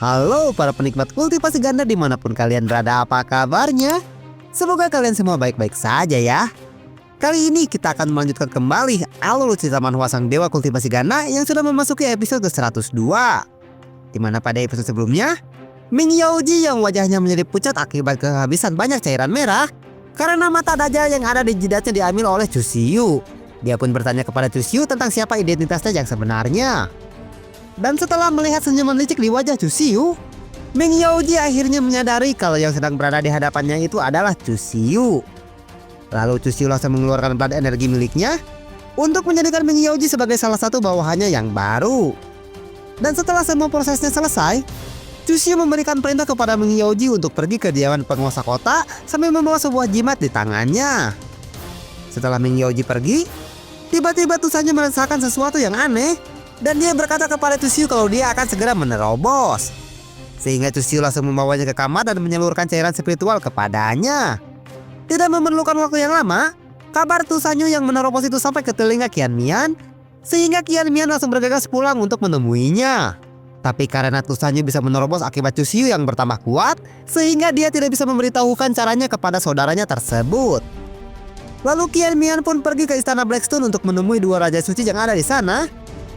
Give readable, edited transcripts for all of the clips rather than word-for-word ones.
Halo para penikmat kultivasi ganda dimanapun kalian berada, apa kabarnya? Semoga kalian semua baik-baik saja ya. Kali ini kita akan melanjutkan kembali alur cerita manhwa sang dewa kultivasi ganda yang sudah memasuki episode ke-102. Dimana pada episode sebelumnya, Ming Yaoji yang wajahnya menjadi pucat akibat kehabisan banyak cairan merah karena mata dajjal yang ada di jidatnya diambil oleh Chu Xiu. Dia pun bertanya kepada Chu Xiu tentang siapa identitasnya yang sebenarnya. Dan setelah melihat senyuman licik di wajah Chu Xiu, Ming Yaoji akhirnya menyadari kalau yang sedang berada di hadapannya itu adalah Chu Xiu. Lalu Chu Xiu langsung mengeluarkan plat energi miliknya untuk menjadikan Ming Yaoji sebagai salah satu bawahannya yang baru. Dan setelah semua prosesnya selesai, Chu Xiu memberikan perintah kepada Ming Yaoji untuk pergi ke diaman penguasa kota sambil membawa sebuah jimat di tangannya. Setelah Ming Yaoji pergi, tiba-tiba Tusanya merasakan sesuatu yang aneh. Dan dia berkata kepada Chu Xiu kalau dia akan segera menerobos. Sehingga Chu Xiu langsung membawanya ke kamar dan menyalurkan cairan spiritual kepadanya. Tidak memerlukan waktu yang lama, kabar Tusanyo yang menerobos itu sampai ke telinga Qian Mian. Sehingga Qian Mian langsung bergegas pulang untuk menemuinya. Tapi karena Tusanyo bisa menerobos akibat Chu Xiu yang bertambah kuat, sehingga dia tidak bisa memberitahukan caranya kepada saudaranya tersebut. Lalu Qian Mian pun pergi ke istana Blackstone untuk menemui dua raja suci yang ada di sana,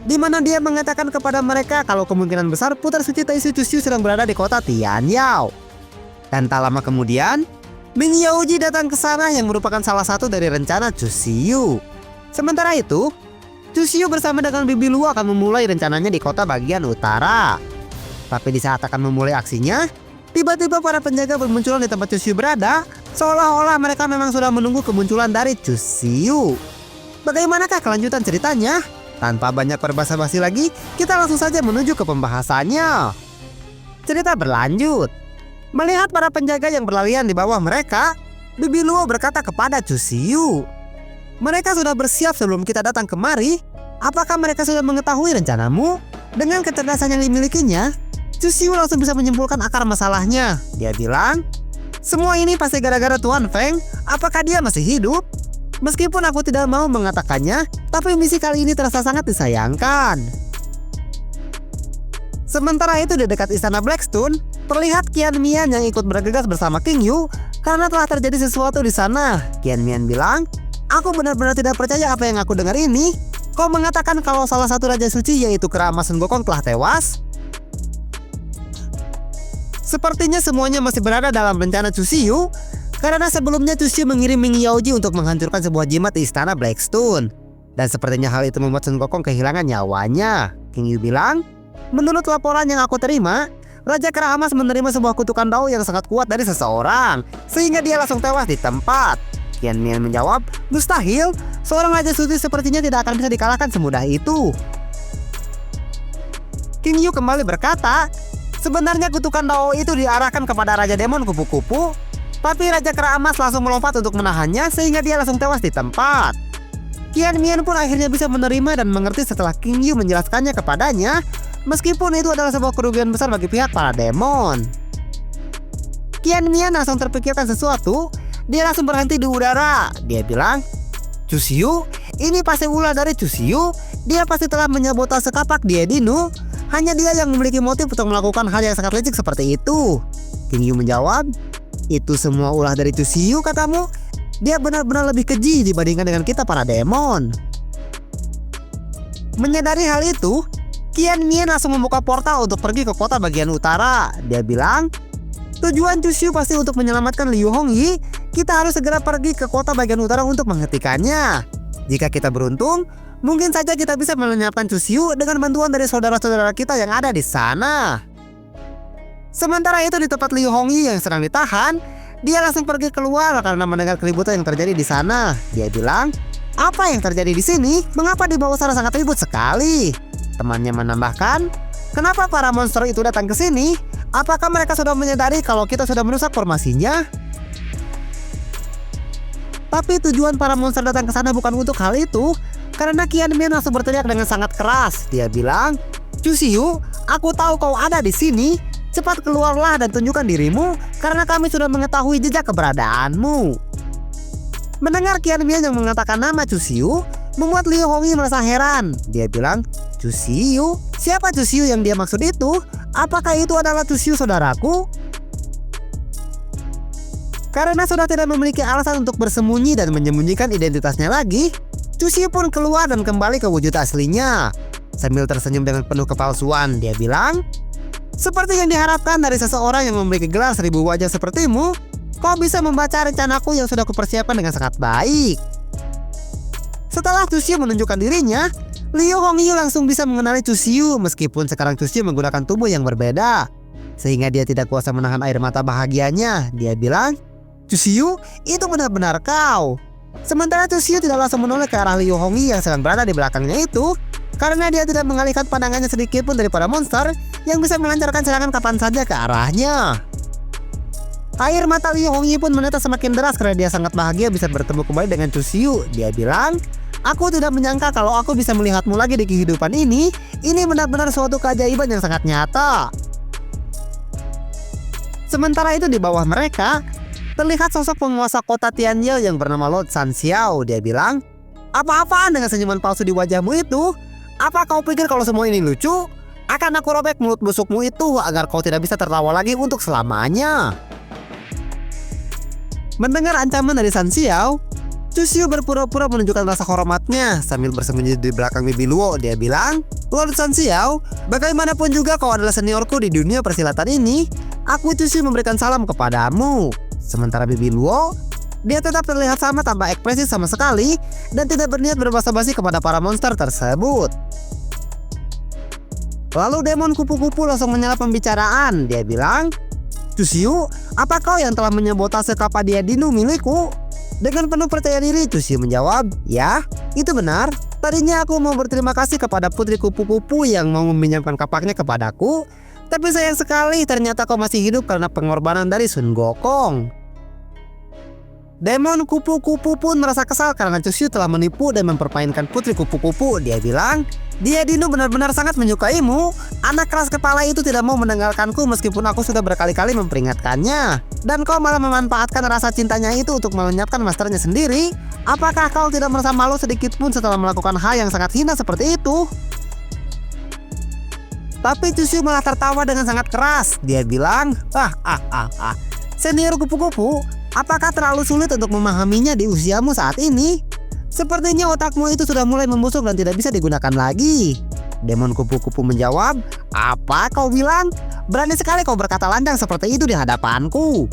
di mana dia mengatakan kepada mereka kalau kemungkinan besar putra suci Taisu Chu Xiu sedang berada di kota Tianyao. Dan tak lama kemudian, Ming Yaoji datang ke sana yang merupakan salah satu dari rencana Chu Xiu. Sementara itu, Chu Xiu bersama dengan Bibi Luo akan memulai rencananya di kota bagian utara. Tapi di saat akan memulai aksinya, tiba-tiba para penjaga bermunculan di tempat Chu Xiu berada, seolah-olah mereka memang sudah menunggu kemunculan dari Chu Xiu. Bagaimanakah kelanjutan ceritanya? Tanpa banyak berbasa-basi lagi, kita langsung saja menuju ke pembahasannya. Cerita berlanjut. Melihat para penjaga yang berlarian di bawah mereka, Bibi Luo berkata kepada Chu Xiu, "Mereka sudah bersiap sebelum kita datang kemari. Apakah mereka sudah mengetahui rencanamu?" Dengan kecerdasan yang dimilikinya, Chu Xiu langsung bisa menyimpulkan akar masalahnya. Dia bilang, "Semua ini pasti gara-gara Tuan Feng. Apakah dia masih hidup? Meskipun aku tidak mau mengatakannya, tapi misi kali ini terasa sangat disayangkan." Sementara itu di dekat istana Blackstone, terlihat Qian Mian yang ikut bergegas bersama King Yu karena telah terjadi sesuatu di sana. Qian Mian bilang, "Aku benar-benar tidak percaya apa yang aku dengar ini. Kau mengatakan kalau salah satu raja suci yaitu Kera Emas Sun Gokong telah tewas? Sepertinya semuanya masih berada dalam rencana Chu Xiu. Karena sebelumnya Chu Xiu mengirim Ming Yaoji untuk menghancurkan sebuah jimat di istana Blackstone. Dan sepertinya hal itu membuat Sun Gokong kehilangan nyawanya." King Yu bilang, "Menurut laporan yang aku terima, Raja Kera Emas menerima sebuah kutukan dao yang sangat kuat dari seseorang, sehingga dia langsung tewas di tempat." Qian Mian menjawab, "Mustahil, seorang raja suci sepertinya tidak akan bisa dikalahkan semudah itu." King Yu kembali berkata, "Sebenarnya kutukan dao itu diarahkan kepada Raja Demon Kupu-Kupu, tapi Raja Kera Emas langsung melompat untuk menahannya sehingga dia langsung tewas di tempat." Qian Mian pun akhirnya bisa menerima dan mengerti setelah King Yu menjelaskannya kepadanya, meskipun itu adalah sebuah kerugian besar bagi pihak para demon. Qian Mian langsung terpikirkan sesuatu, dia langsung berhenti di udara. Dia bilang, "Chu Xiu, ini pasti ulah dari Chu Xiu. Dia pasti telah menyabotase kapak dia Dinu. Hanya dia yang memiliki motif untuk melakukan hal yang sangat licik seperti itu." King Yu menjawab, "Itu semua ulah dari Chu Xiu katamu? Dia benar-benar lebih keji dibandingkan dengan kita para demon." Menyadari hal itu, Qian Mian langsung membuka portal untuk pergi ke kota bagian utara. Dia bilang, "Tujuan Chu Xiu pasti untuk menyelamatkan Liu Hongyi. Kita harus segera pergi ke kota bagian utara untuk menghentikannya. Jika kita beruntung, mungkin saja kita bisa melenyapkan Chu Xiu dengan bantuan dari saudara-saudara kita yang ada di sana." Sementara itu di tempat Liu Hongyi yang sedang ditahan, dia langsung pergi keluar karena mendengar keributan yang terjadi di sana. Dia bilang, "Apa yang terjadi di sini? Mengapa di bawah sana sangat ribut sekali?" Temannya menambahkan, "Kenapa para monster itu datang ke sini? Apakah mereka sudah menyadari kalau kita sudah merusak formasinya?" Tapi tujuan para monster datang ke sana bukan untuk hal itu, karena Qian Mian langsung berteriak dengan sangat keras. Dia bilang, "Chu Xiu, aku tahu kau ada di sini. Cepat keluarlah dan tunjukkan dirimu, karena kami sudah mengetahui jejak keberadaanmu." Mendengar Qian Mian yang mengatakan nama Chu Xiu, membuat Liu Hongyi merasa heran. Dia bilang, Cusiu? Siapa Cusiu yang dia maksud itu? Apakah itu adalah Cusiu saudaraku? Karena sudah tidak memiliki alasan untuk bersembunyi dan menyembunyikan identitasnya lagi, Cusiu pun keluar dan kembali ke wujud aslinya. Sambil tersenyum dengan penuh kepalsuan, dia bilang, seperti yang diharapkan dari seseorang yang memiliki gelar 1000 wajah sepertimu, kau bisa membaca rencanaku yang sudah kupersiapkan dengan sangat baik. Setelah Cusiu menunjukkan dirinya, Liu Hongyi langsung bisa mengenali Cusiu meskipun sekarang Cusiu menggunakan tubuh yang berbeda. Sehingga dia tidak kuasa menahan air mata bahagianya. Dia bilang, Cusiu, itu benar-benar kau. Sementara Cusiu tidak langsung menoleh ke arah Liu Hongyi yang sedang berada di belakangnya itu, karena dia tidak mengalihkan pandangannya sedikit pun dari para monster yang bisa melancarkan serangan kapan saja ke arahnya. Air mata Liu Hongyi pun menetes semakin deras karena dia sangat bahagia bisa bertemu kembali dengan Cusiu. Dia bilang, aku tidak menyangka kalau aku bisa melihatmu lagi di kehidupan ini. Ini benar-benar suatu keajaiban yang sangat nyata. Sementara itu di bawah mereka, terlihat sosok penguasa kota Tianyao yang bernama Lord San Xiao. Dia bilang, apa-apaan dengan senyuman palsu di wajahmu itu? Apa kau pikir kalau semua ini lucu? Akan aku robek mulut busukmu itu agar kau tidak bisa tertawa lagi untuk selamanya. Mendengar ancaman dari San Xiao, Cusiu berpura-pura menunjukkan rasa hormatnya sambil bersembunyi di belakang Bibi Luo. Dia bilang, Lord San Xiao, bagaimanapun juga kau adalah seniorku di dunia persilatan ini. Aku Cusiu memberikan salam kepadamu. Sementara Bibi Luo, dia tetap terlihat sama tanpa ekspresi sama sekali dan tidak berniat berbasa-basi kepada para monster tersebut. Lalu demon kupu-kupu langsung menyela pembicaraan. Dia bilang, Cusiu, apa kau yang telah menyabotase kapal dia Dinu milikku? Dengan penuh percaya diri, Cusiu menjawab, ya, itu benar. Tadinya aku mau berterima kasih kepada putri kupu-kupu yang mau meminjamkan kapaknya kepadaku. Tapi sayang sekali ternyata kau masih hidup karena pengorbanan dari Sun Gokong. Demon kupu-kupu pun merasa kesal karena Cusiu telah menipu dan mempermainkan putri kupu-kupu. Dia bilang, dia Dinu benar-benar sangat menyukaimu. Anak keras kepala itu tidak mau meninggalkanku meskipun aku sudah berkali-kali memperingatkannya. Dan kau malah memanfaatkan rasa cintanya itu untuk melenyapkan masternya sendiri. Apakah kau tidak merasa malu sedikit pun setelah melakukan hal yang sangat hina seperti itu? Tapi Cusiu malah tertawa dengan sangat keras. Dia bilang, senior kupu-kupu, apakah terlalu sulit untuk memahaminya di usiamu saat ini? Sepertinya otakmu itu sudah mulai membusuk dan tidak bisa digunakan lagi. Demon kupu-kupu menjawab, apa kau bilang? Berani sekali kau berkata lancang seperti itu di hadapanku.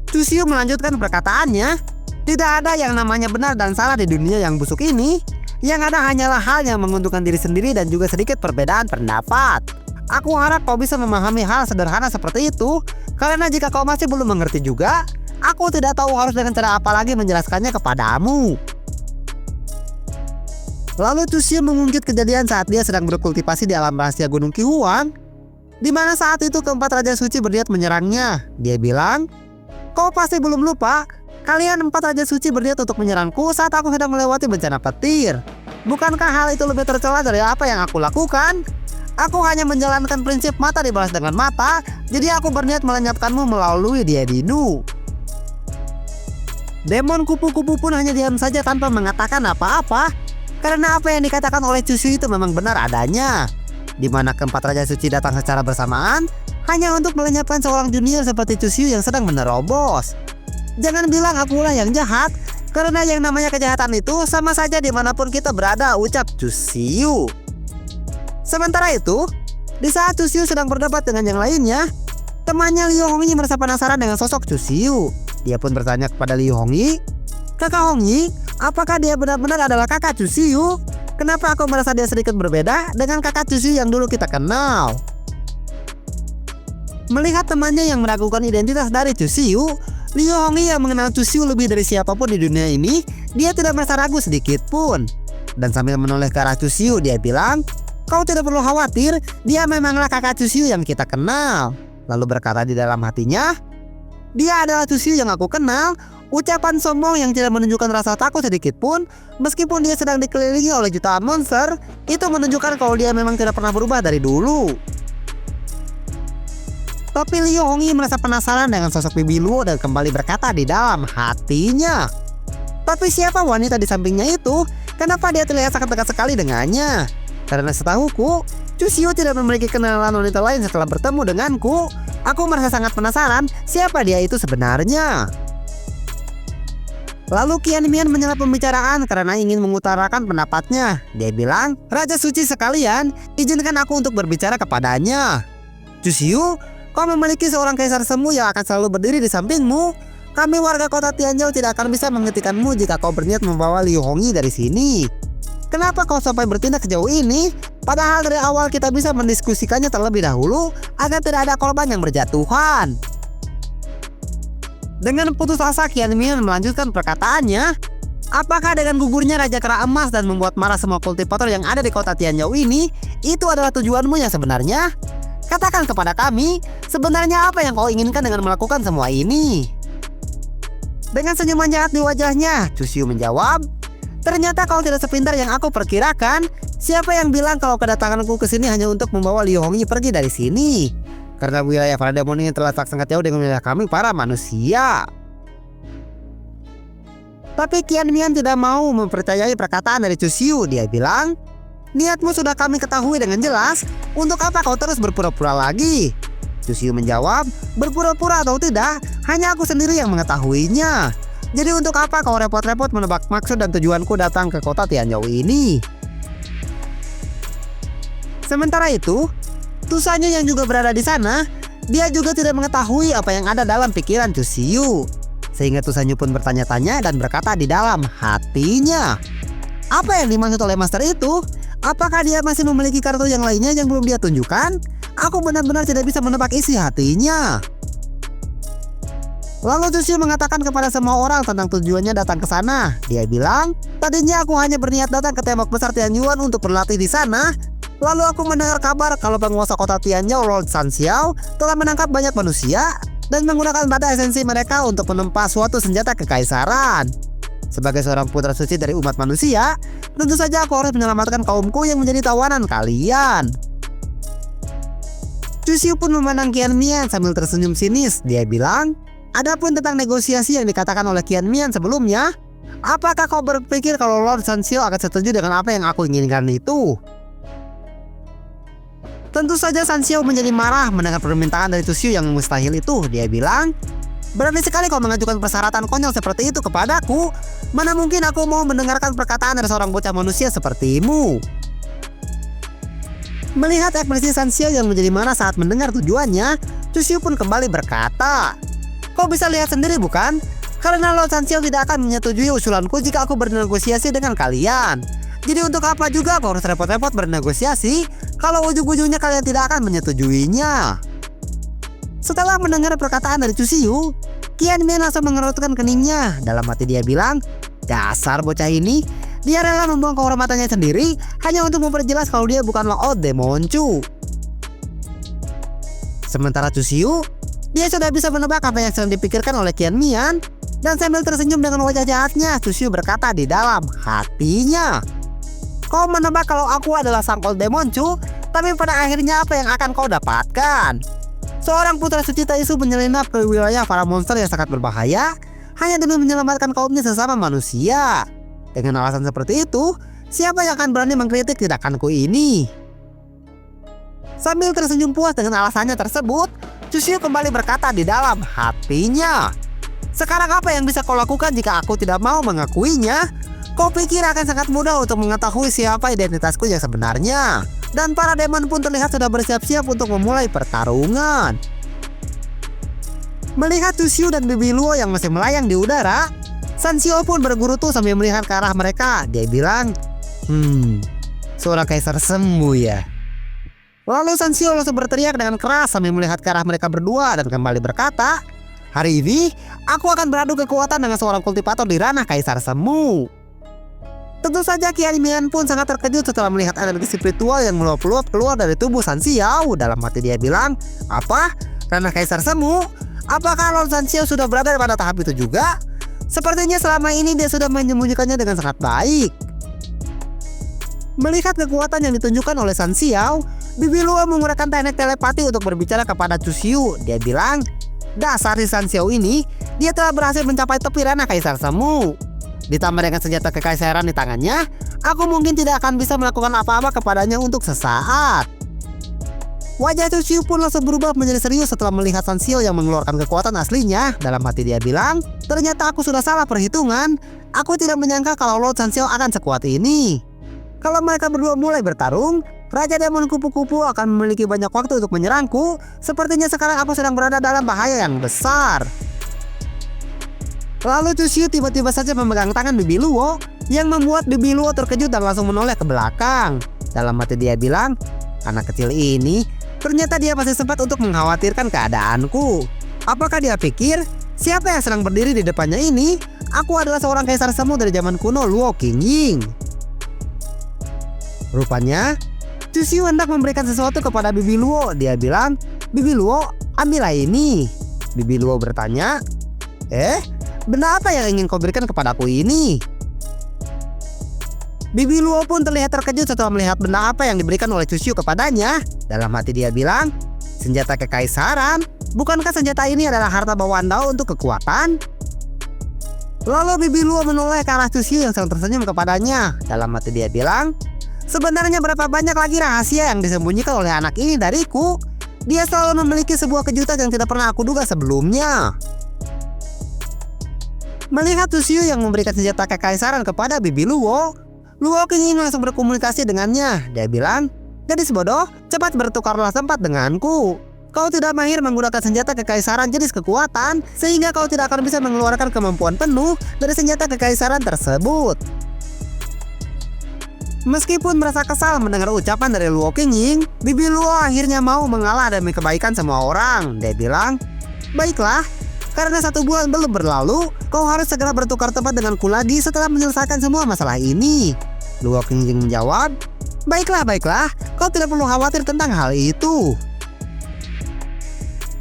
Cusiu melanjutkan perkataannya, tidak ada yang namanya benar dan salah di dunia yang busuk ini. Yang ada hanyalah hal yang menguntungkan diri sendiri dan juga sedikit perbedaan pendapat. Aku harap kau bisa memahami hal sederhana seperti itu, karena jika kau masih belum mengerti juga, aku tidak tahu harus dengan cara apa lagi menjelaskannya kepadamu. Lalu Cusiu mengungkit kejadian saat dia sedang berkultivasi di alam rahasia Gunung Qihuan, di mana saat itu keempat Raja Suci berniat menyerangnya. Dia bilang, kau pasti belum lupa, kalian 4 Raja Suci berniat untuk menyerangku saat aku sedang melewati bencana petir. Bukankah hal itu lebih tercela dari apa yang aku lakukan? Aku hanya menjalankan prinsip mata dibalas dengan mata, jadi aku berniat melenyapkanmu melalui dia Dinu. Demon kupu-kupu pun hanya diam saja tanpa mengatakan apa-apa, karena apa yang dikatakan oleh Cusiu itu memang benar adanya. Di mana keempat Raja Suci datang secara bersamaan, hanya untuk melenyapkan seorang junior seperti Cusiu yang sedang menerobos. Jangan bilang akulah yang jahat, karena yang namanya kejahatan itu sama saja dimanapun kita berada, ucap Cusiu. Sementara itu, di saat Cusiu sedang berdebat dengan yang lainnya, temannya Liu Hongyi merasa penasaran dengan sosok Cusiu. Dia pun bertanya kepada Liu Hongyi, Kakak Hongyi, apakah dia benar-benar adalah kakak Cusiu? Kenapa aku merasa dia sedikit berbeda dengan kakak Cusiu yang dulu kita kenal? Melihat temannya yang meragukan identitas dari Cusiu, Liu Hongyi yang mengenal Cusiu lebih dari siapapun di dunia ini, dia tidak merasa ragu sedikit pun. Dan sambil menoleh ke arah Cusiu, dia bilang, kau tidak perlu khawatir, dia memanglah kakak Cusiu yang kita kenal. Lalu berkata di dalam hatinya, dia adalah Cusiu yang aku kenal. Ucapan sombong yang tidak menunjukkan rasa takut sedikit pun, meskipun dia sedang dikelilingi oleh jutaan monster, itu menunjukkan kalau dia memang tidak pernah berubah dari dulu. Tapi Liu Hongyi merasa penasaran dengan sosok Bibi Luo dan kembali berkata di dalam hatinya, Tapi siapa wanita di sampingnya itu? Kenapa dia terlihat sangat dekat sekali dengannya? Karena setahuku, Chusyu tidak memiliki kenalan wanita lain setelah bertemu denganku. Aku merasa sangat penasaran siapa dia itu sebenarnya. Lalu Qian Mian menyela pembicaraan karena ingin mengutarakan pendapatnya. Dia bilang, "Raja suci sekalian, izinkan aku untuk berbicara kepadanya. Chusyu, kau memiliki seorang kaisar semu yang akan selalu berdiri di sampingmu. Kami warga kota Tianzhou tidak akan bisa menghentikanmu jika kau berniat membawa Liu Hongyi dari sini. Kenapa kau sampai bertindak sejauh ini? Padahal dari awal kita bisa mendiskusikannya terlebih dahulu agar tidak ada korban yang berjatuhan." Dengan putus asa, Qian Mian melanjutkan perkataannya. Apakah dengan gugurnya Raja Kera Emas dan membuat marah semua kultivator yang ada di kota Tianzhou ini, itu adalah tujuanmu yang sebenarnya? Katakan kepada kami, sebenarnya apa yang kau inginkan dengan melakukan semua ini? Dengan senyuman jahat di wajahnya, Chusyu menjawab, "Ternyata kau tidak sepintar yang aku perkirakan. Siapa yang bilang kalau kedatanganku ke sini hanya untuk membawa Liu Hongyi pergi dari sini? Karena wilayah para demon ini terletak sangat jauh dengan wilayah kami para manusia." Tapi Qian Mian tidak mau mempercayai perkataan dari Chusyu. Dia bilang, "Niatmu sudah kami ketahui dengan jelas. Untuk apa kau terus berpura-pura lagi?" Chusyu menjawab, "Berpura-pura atau tidak, hanya aku sendiri yang mengetahuinya. Jadi untuk apa kau repot-repot menebak maksud dan tujuanku datang ke kota Tianzhou ini?" Sementara itu, Tusanyo yang juga berada di sana, dia juga tidak mengetahui apa yang ada dalam pikiran Chusyu. Sehingga Tusanyo pun bertanya-tanya dan berkata di dalam hatinya, "Apa yang dimaksud oleh master itu? Apakah dia masih memiliki kartu yang lainnya yang belum dia tunjukkan? Aku benar-benar tidak bisa menebak isi hatinya." Lalu Chusyu mengatakan kepada semua orang tentang tujuannya datang ke sana. Dia bilang, "Tadinya aku hanya berniat datang ke tembok besar Tianyuan untuk berlatih di sana. Lalu aku mendengar kabar kalau penguasa kota Tianzhou, Lord San Xiao, telah menangkap banyak manusia dan menggunakan pada esensi mereka untuk menempa suatu senjata kekaisaran. Sebagai seorang putra suci dari umat manusia, tentu saja aku harus menyelamatkan kaumku yang menjadi tawanan kalian." Chusyu pun memandang Qian Mian sambil tersenyum sinis. Dia bilang, "Adapun tentang negosiasi yang dikatakan oleh Qian Mian sebelumnya, apakah kau berpikir kalau Lord San Xiao akan setuju dengan apa yang aku inginkan itu?" Tentu saja San Xiao menjadi marah mendengar permintaan dari Chusyu yang mustahil itu. Dia bilang, "Berani sekali kau mengajukan persyaratan konyol seperti itu kepadaku. Mana mungkin aku mau mendengarkan perkataan dari seorang bocah manusia sepertimu." Melihat ekspresi San Xiao yang menjadi marah saat mendengar tujuannya, Chusyu pun kembali berkata, "Kau bisa lihat sendiri bukan? Karena Lord San Xiao tidak akan menyetujui usulanku jika aku bernegosiasi dengan kalian. Jadi untuk apa juga aku harus repot-repot bernegosiasi kalau ujung-ujungnya kalian tidak akan menyetujuinya?" Setelah mendengar perkataan dari Chusyu, Qian Mian langsung mengerutkan keningnya. Dalam hati dia bilang, "Dasar bocah ini, dia rela membuang kehormatannya sendiri hanya untuk memperjelas kalau dia bukanlah Old Demonchu." Sementara Chusyu, dia sudah bisa menebak apa yang sedang dipikirkan oleh Qian Mian. Dan sambil tersenyum dengan wajah jahatnya, Chusyu berkata di dalam hatinya, "Kau menebak kalau aku adalah sang Old Demonchu, tapi pada akhirnya apa yang akan kau dapatkan? Seorang putra suci Taisu menyelinap ke wilayah para monster yang sangat berbahaya hanya demi menyelamatkan kaumnya sesama manusia. Dengan alasan seperti itu, siapa yang akan berani mengkritik tindakanku ini?" Sambil tersenyum puas dengan alasannya tersebut, Chusyu kembali berkata di dalam hatinya, "Sekarang apa yang bisa kau lakukan jika aku tidak mau mengakuinya? Kau pikir akan sangat mudah untuk mengetahui siapa identitasku yang sebenarnya?" Dan para demon pun terlihat sudah bersiap-siap untuk memulai pertarungan. Melihat Chusyu dan Bibi Luo yang masih melayang di udara, San Xiao pun bergurutu sambil melihat ke arah mereka. Dia bilang, seorang kaisar semu ya." Lalu San Xiao langsung berteriak dengan keras sambil melihat ke arah mereka berdua dan kembali berkata, "Hari ini aku akan beradu kekuatan dengan seorang kultivator di ranah kaisar semu." Tentu saja Qian Mian pun sangat terkejut setelah melihat energi spiritual yang meluap-luap keluar dari tubuh San Xiao. Dalam hati dia bilang, "Apa? Ranah kaisar semu? Apakah Lord San Xiao sudah berada pada tahap itu juga? Sepertinya selama ini dia sudah menyembunyikannya dengan sangat baik." Melihat kekuatan yang ditunjukkan oleh San Xiao, Bibi Luo menggunakan teknik telepati untuk berbicara kepada Chusyu. Dia bilang, "Dasar si San Xiao ini, dia telah berhasil mencapai tepi ranah kaisar semu. Ditambah dengan senjata kekaisaran di tangannya, aku mungkin tidak akan bisa melakukan apa-apa kepadanya untuk sesaat. Wajah Chuchiu pun langsung berubah menjadi serius setelah melihat Sanshio yang mengeluarkan kekuatan aslinya. Dalam hati dia bilang, ternyata aku sudah salah perhitungan. Aku tidak menyangka kalau Lord Sanshio akan sekuat ini. Kalau mereka berdua mulai bertarung, Raja Demon Kupu-Kupu akan memiliki banyak waktu untuk menyerangku. Sepertinya sekarang aku sedang berada dalam bahaya yang besar. Lalu Chuchiu tiba-tiba saja memegang tangan Bibi Luo, yang membuat Bibi Luo terkejut dan langsung menoleh ke belakang. Dalam hati dia bilang, anak kecil ini ternyata dia masih sempat untuk mengkhawatirkan keadaanku. Apakah dia pikir siapa yang sedang berdiri di depannya ini? Aku adalah seorang kaisar semu dari zaman kuno, Luo Qingying. Rupanya Chuchiu hendak memberikan sesuatu kepada Bibi Luo. Dia bilang, Bibi Luo, ambillah ini. Bibi Luo bertanya, benda apa yang ingin kau berikan kepadaku ini? Bibi Luo pun terlihat terkejut setelah melihat benda apa yang diberikan oleh Chuchiu kepadanya. Dalam hati dia bilang, senjata kekaisaran? Bukankah senjata ini adalah harta bawaan Dao untuk kekuatan? Lalu Bibi Luo menoleh ke arah Chuchiu yang sedang tersenyum kepadanya. Dalam hati dia bilang, sebenarnya berapa banyak lagi rahasia yang disembunyikan oleh anak ini dariku? Dia selalu memiliki sebuah kejutan yang tidak pernah aku duga sebelumnya. Melihat Chuchiu yang memberikan senjata kekaisaran kepada Bibi Luo, Luo Qingying langsung berkomunikasi dengannya. Dia bilang, gadis bodoh, cepat bertukarlah tempat denganku. Kau tidak mahir menggunakan senjata kekaisaran jenis kekuatan, sehingga kau tidak akan bisa mengeluarkan kemampuan penuh dari senjata kekaisaran tersebut. Meskipun merasa kesal mendengar ucapan dari Luo Qingying, Bibi Luo akhirnya mau mengalah demi kebaikan semua orang. Dia bilang, baiklah, karena 1 bulan belum berlalu, kau harus segera bertukar tempat denganku lagi setelah menyelesaikan semua masalah ini. Luo Qingying menjawab, baiklah, kau tidak perlu khawatir tentang hal itu.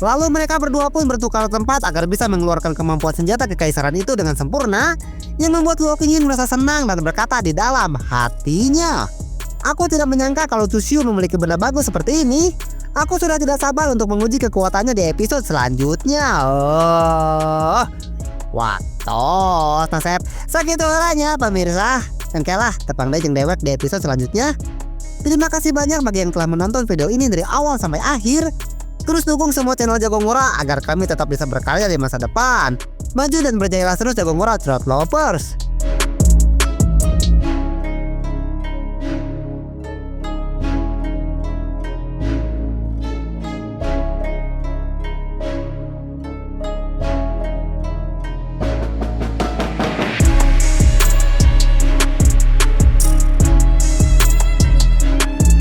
Lalu mereka berdua pun bertukar tempat agar bisa mengeluarkan kemampuan senjata kekaisaran itu dengan sempurna, yang membuat Luo Qingying merasa senang dan berkata di dalam hatinya, aku tidak menyangka kalau Chuchiu memiliki benda bagus seperti ini. Aku sudah tidak sabar untuk menguji kekuatannya di episode selanjutnya. Watos, nasib segitu orangnya pemirsa. Engkelah tepang jeung dewek di episode selanjutnya. Terima kasih banyak bagi yang telah menonton video ini dari awal sampai akhir. Terus dukung semua channel Jago Ngora agar kami tetap bisa berkarya di masa depan. Maju dan berjayalah terus Jago Ngora Throat Lovers.